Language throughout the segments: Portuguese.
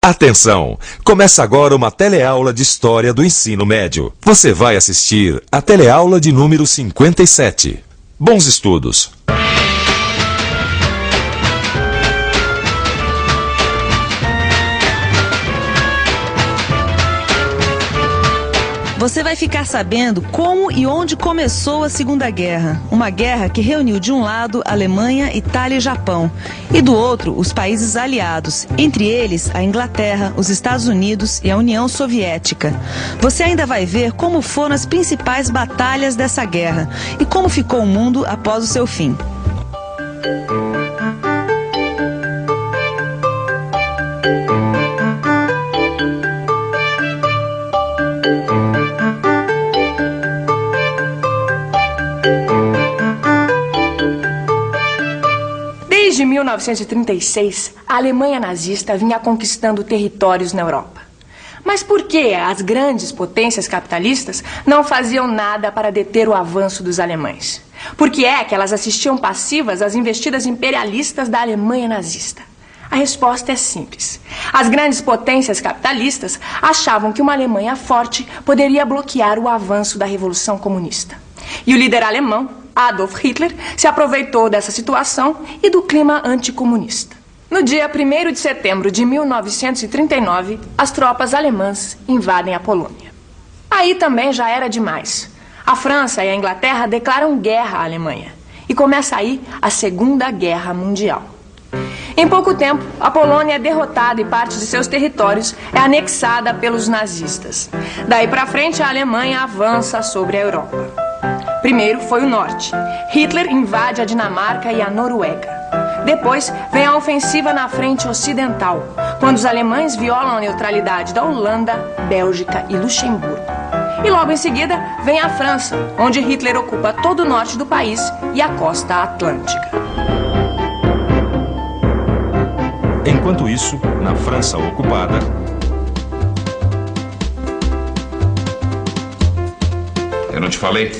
Atenção! Começa agora uma teleaula de História do Ensino Médio. Você vai assistir a teleaula de número 57. Bons estudos! Você vai ficar sabendo como e onde começou a Segunda Guerra. Uma guerra que reuniu de um lado Alemanha, Itália e Japão, e do outro os países aliados, entre eles a Inglaterra, os Estados Unidos e a União Soviética. Você ainda vai ver como foram as principais batalhas dessa guerra e como ficou o mundo após o seu fim. Desde 1936, a Alemanha nazista vinha conquistando territórios na Europa. Mas por que as grandes potências capitalistas não faziam nada para deter o avanço dos alemães? Por que é que elas assistiam passivas às investidas imperialistas da Alemanha nazista? A resposta é simples. As grandes potências capitalistas achavam que uma Alemanha forte poderia bloquear o avanço da Revolução Comunista. E o líder alemão, Adolf Hitler, se aproveitou dessa situação e do clima anticomunista. No dia 1º de setembro de 1939, as tropas alemãs invadem a Polônia. Aí também já era demais. A França e a Inglaterra declaram guerra à Alemanha. E começa aí a Segunda Guerra Mundial. Em pouco tempo, a Polônia é derrotada e parte de seus territórios é anexada pelos nazistas. Daí para frente, a Alemanha avança sobre a Europa. Primeiro foi o norte. Hitler invade a Dinamarca e a Noruega. Depois vem a ofensiva na frente ocidental, quando os alemães violam a neutralidade da Holanda, Bélgica e Luxemburgo. E logo em seguida vem a França, onde Hitler ocupa todo o norte do país e a costa atlântica. Enquanto isso, na França ocupada... Eu não te falei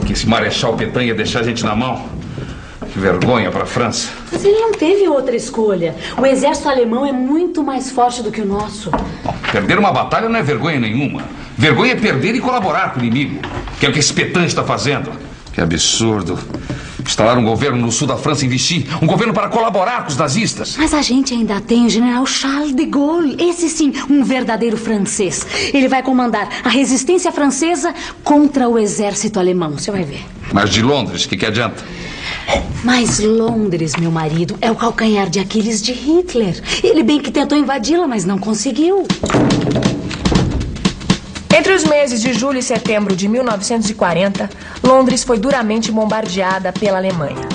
que esse Marechal Pétain ia deixar a gente na mão? Que vergonha para a França. Mas ele não teve outra escolha. O exército alemão é muito mais forte do que o nosso. Bom, perder uma batalha não é vergonha nenhuma. Vergonha é perder e colaborar com o inimigo, que é o que esse Pétain está fazendo. Que absurdo. Instalar um governo no sul da França e investir um governo para colaborar com os nazistas. Mas a gente ainda tem o general Charles de Gaulle. Esse sim, um verdadeiro francês. Ele vai comandar a resistência francesa contra o exército alemão. Você vai ver. Mas de Londres, o que adianta? Mas Londres, meu marido, é o calcanhar de Aquiles de Hitler. Ele bem que tentou invadi-la, mas não conseguiu. Entre os meses de julho e setembro de 1940, Londres foi duramente bombardeada pela Alemanha.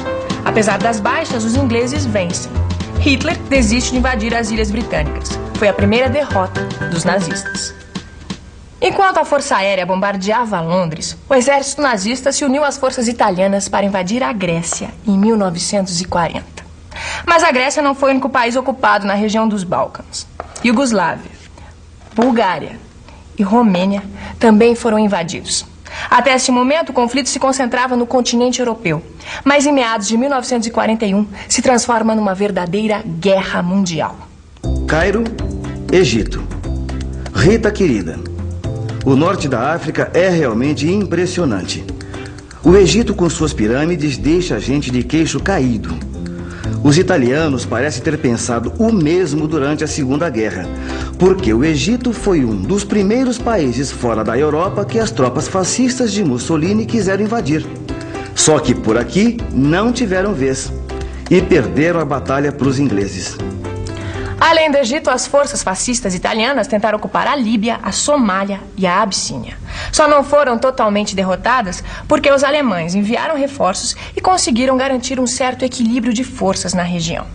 Apesar das baixas, os ingleses vencem. Hitler desiste de invadir as Ilhas Britânicas. Foi a primeira derrota dos nazistas. Enquanto a Força Aérea bombardeava Londres, o exército nazista se uniu às forças italianas para invadir a Grécia em 1940. Mas a Grécia não foi o único país ocupado na região dos Balcãs. Iugoslávia, Bulgária e Romênia também foram invadidos. Até esse momento, o conflito se concentrava no continente europeu, mas em meados de 1941 se transforma numa verdadeira guerra mundial. Cairo, Egito. Rita querida, o norte da África é realmente impressionante. O Egito com suas pirâmides deixa a gente de queixo caído. Os italianos parecem ter pensado o mesmo durante a Segunda Guerra, porque o Egito foi um dos primeiros países fora da Europa que as tropas fascistas de Mussolini quiseram invadir. Só que por aqui não tiveram vez e perderam a batalha para os ingleses. Além do Egito, as forças fascistas italianas tentaram ocupar a Líbia, a Somália e a Abissínia. Só não foram totalmente derrotadas porque os alemães enviaram reforços e conseguiram garantir um certo equilíbrio de forças na região.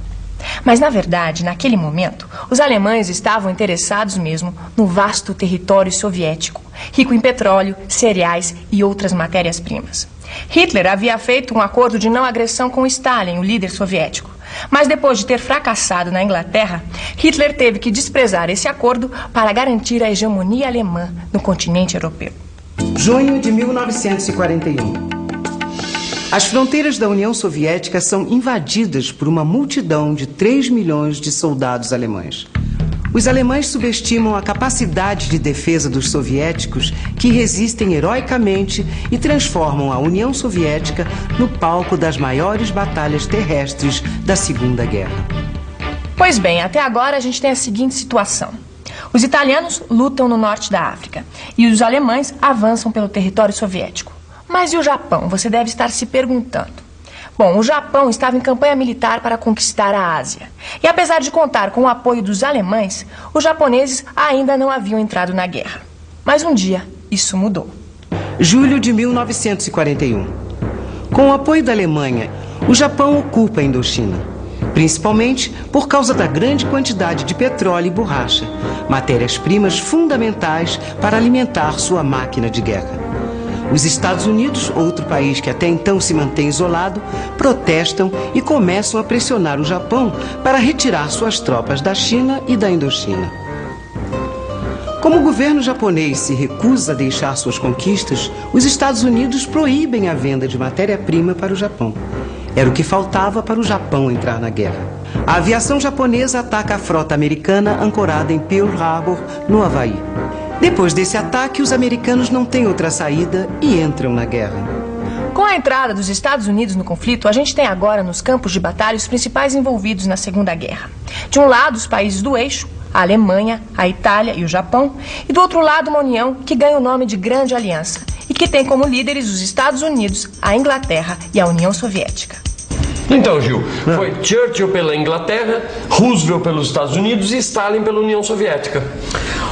Mas, na verdade, naquele momento, os alemães estavam interessados mesmo no vasto território soviético, rico em petróleo, cereais e outras matérias-primas. Hitler havia feito um acordo de não agressão com Stalin, o líder soviético. Mas depois de ter fracassado na Inglaterra, Hitler teve que desprezar esse acordo para garantir a hegemonia alemã no continente europeu. Junho de 1941. As fronteiras da União Soviética são invadidas por uma multidão de 3 milhões de soldados alemães. Os alemães subestimam a capacidade de defesa dos soviéticos, que resistem heroicamente e transformam a União Soviética no palco das maiores batalhas terrestres da Segunda Guerra. Pois bem, até agora a gente tem a seguinte situação. Os italianos lutam no norte da África e os alemães avançam pelo território soviético. Mas e o Japão? Você deve estar se perguntando. Bom, o Japão estava em campanha militar para conquistar a Ásia. E apesar de contar com o apoio dos alemães, os japoneses ainda não haviam entrado na guerra. Mas um dia, isso mudou. Julho de 1941. Com o apoio da Alemanha, o Japão ocupa a Indochina, principalmente por causa da grande quantidade de petróleo e borracha, matérias-primas fundamentais para alimentar sua máquina de guerra. Os Estados Unidos, outro país que até então se mantém isolado, protestam e começam a pressionar o Japão para retirar suas tropas da China e da Indochina. Como o governo japonês se recusa a deixar suas conquistas, os Estados Unidos proíbem a venda de matéria-prima para o Japão. Era o que faltava para o Japão entrar na guerra. A aviação japonesa ataca a frota americana ancorada em Pearl Harbor, no Havaí. Depois desse ataque, os americanos não têm outra saída e entram na guerra. Com a entrada dos Estados Unidos no conflito, a gente tem agora nos campos de batalha os principais envolvidos na Segunda Guerra. De um lado, os países do eixo, a Alemanha, a Itália e o Japão, e do outro lado, uma união que ganha o nome de Grande Aliança e que tem como líderes os Estados Unidos, a Inglaterra e a União Soviética. Então, Gil, foi Churchill pela Inglaterra, Roosevelt pelos Estados Unidos e Stalin pela União Soviética.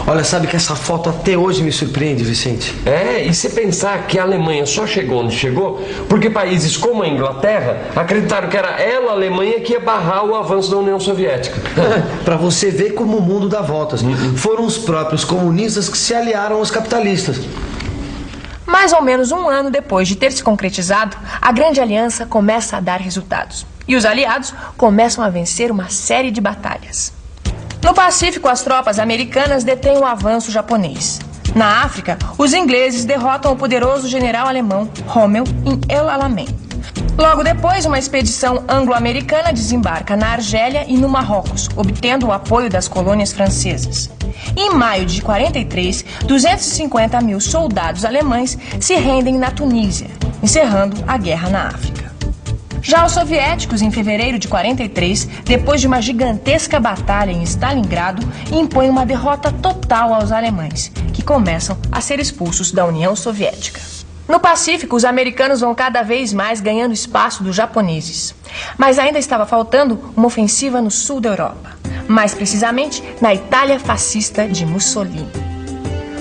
Olha, sabe que essa foto até hoje me surpreende, Vicente? É, e se pensar que a Alemanha só chegou onde chegou porque países como a Inglaterra acreditaram que era ela, a Alemanha, que ia barrar o avanço da União Soviética. Pra você ver como o mundo dá voltas. Foram os próprios comunistas que se aliaram aos capitalistas. Mais ou menos um ano depois de ter se concretizado, a Grande Aliança começa a dar resultados. E os aliados começam a vencer uma série de batalhas. No Pacífico, as tropas americanas detêm o avanço japonês. Na África, os ingleses derrotam o poderoso general alemão Rommel em El Alamein. Logo depois, uma expedição anglo-americana desembarca na Argélia e no Marrocos, obtendo o apoio das colônias francesas. Em maio de 43, 250 mil soldados alemães se rendem na Tunísia, encerrando a guerra na África. Já os soviéticos, em fevereiro de 43, depois de uma gigantesca batalha em Stalingrado, impõem uma derrota total aos alemães, que começam a ser expulsos da União Soviética. No Pacífico, os americanos vão cada vez mais ganhando espaço dos japoneses. Mas ainda estava faltando uma ofensiva no sul da Europa, mais precisamente na Itália fascista de Mussolini.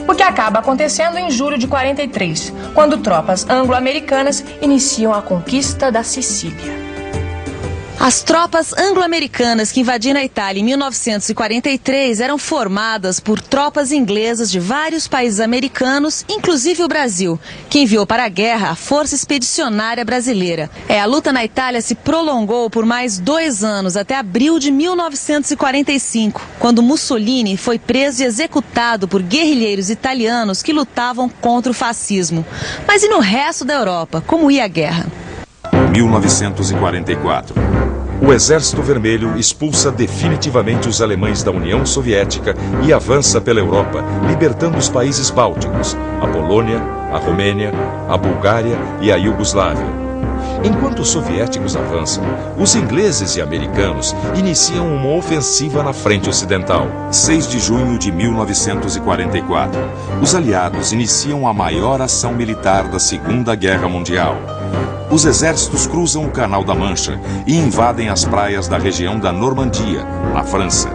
O que acaba acontecendo em julho de 43, quando tropas anglo-americanas iniciam a conquista da Sicília. As tropas anglo-americanas que invadiram a Itália em 1943 eram formadas por tropas inglesas de vários países americanos, inclusive o Brasil, que enviou para a guerra a Força Expedicionária Brasileira. A luta na Itália se prolongou por mais 2 anos, até abril de 1945, quando Mussolini foi preso e executado por guerrilheiros italianos que lutavam contra o fascismo. Mas e no resto da Europa, como ia a guerra? 1944. O Exército Vermelho expulsa definitivamente os alemães da União Soviética e avança pela Europa, libertando os países bálticos, a Polônia, a Romênia, a Bulgária e a Iugoslávia. Enquanto os soviéticos avançam, os ingleses e americanos iniciam uma ofensiva na frente ocidental. 6 de junho de 1944. Os aliados iniciam a maior ação militar da Segunda Guerra Mundial. Os exércitos cruzam o Canal da Mancha e invadem as praias da região da Normandia, na França.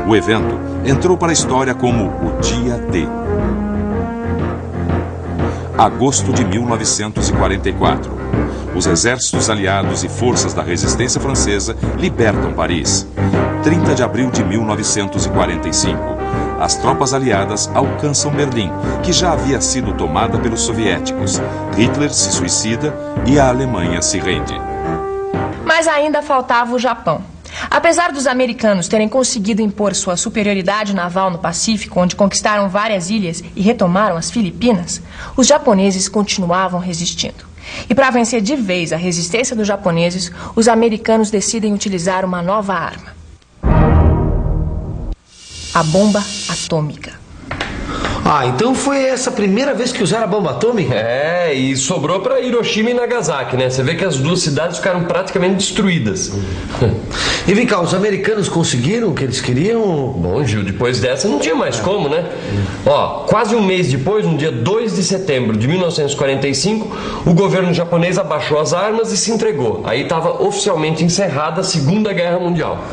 O evento entrou para a história como o Dia D. Agosto de 1944. Os exércitos aliados e forças da resistência francesa libertam Paris. 30 de abril de 1945. As tropas aliadas alcançam Berlim, que já havia sido tomada pelos soviéticos. Hitler se suicida e a Alemanha se rende. Mas ainda faltava o Japão. Apesar dos americanos terem conseguido impor sua superioridade naval no Pacífico, onde conquistaram várias ilhas e retomaram as Filipinas, os japoneses continuavam resistindo. E para vencer de vez a resistência dos japoneses, os americanos decidem utilizar uma nova arma. a bomba atômica. Ah, então foi essa a primeira vez que usaram a bomba atômica? É, e sobrou para Hiroshima e Nagasaki, né? Você vê que as duas cidades ficaram praticamente destruídas. E vem cá, os americanos conseguiram o que eles queriam? Bom, Gil, depois dessa não tinha mais como, né? Ó, quase um mês depois, no dia 2 de setembro de 1945, o governo japonês abaixou as armas e se entregou. Aí estava oficialmente encerrada a Segunda Guerra Mundial.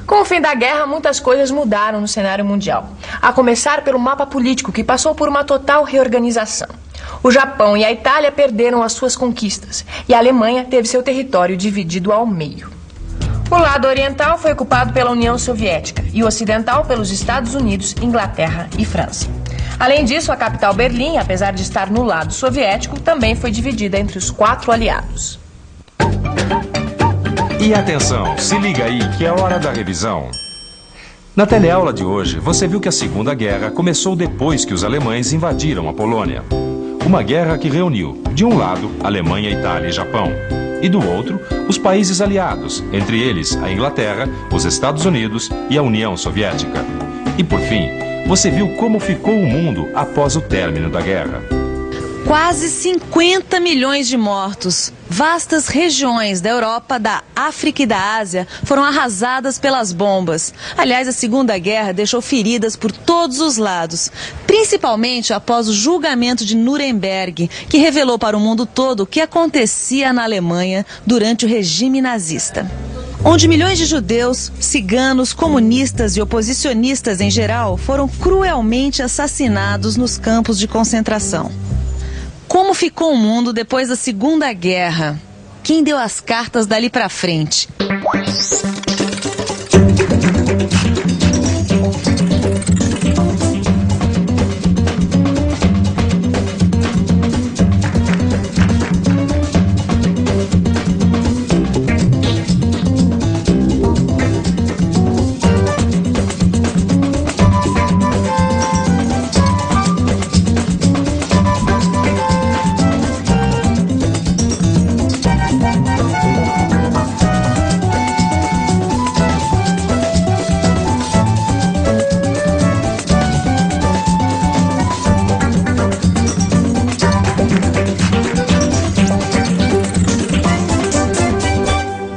Com o fim da guerra, muitas coisas mudaram no cenário mundial. A começar pelo mapa político, que passou por uma total reorganização. O Japão e a Itália perderam as suas conquistas, e a Alemanha teve seu território dividido ao meio. O lado oriental foi ocupado pela União Soviética e o ocidental pelos Estados Unidos, Inglaterra e França. Além disso, a capital Berlim, apesar de estar no lado soviético, também foi dividida entre os 4 aliados. E atenção, se liga aí que é hora da revisão. Na teleaula de hoje, você viu que a Segunda Guerra começou depois que os alemães invadiram a Polônia. Uma guerra que reuniu, de um lado, Alemanha, Itália e Japão, e do outro, os países aliados, entre eles a Inglaterra, os Estados Unidos e a União Soviética. E por fim, você viu como ficou o mundo após o término da guerra. Quase 50 milhões de mortos. Vastas regiões da Europa, da África e da Ásia foram arrasadas pelas bombas. Aliás, a Segunda Guerra deixou feridas por todos os lados, principalmente após o julgamento de Nuremberg, que revelou para o mundo todo o que acontecia na Alemanha durante o regime nazista, onde milhões de judeus, ciganos, comunistas e oposicionistas em geral foram cruelmente assassinados nos campos de concentração. Como ficou o mundo depois da Segunda Guerra? Quem deu as cartas dali pra frente?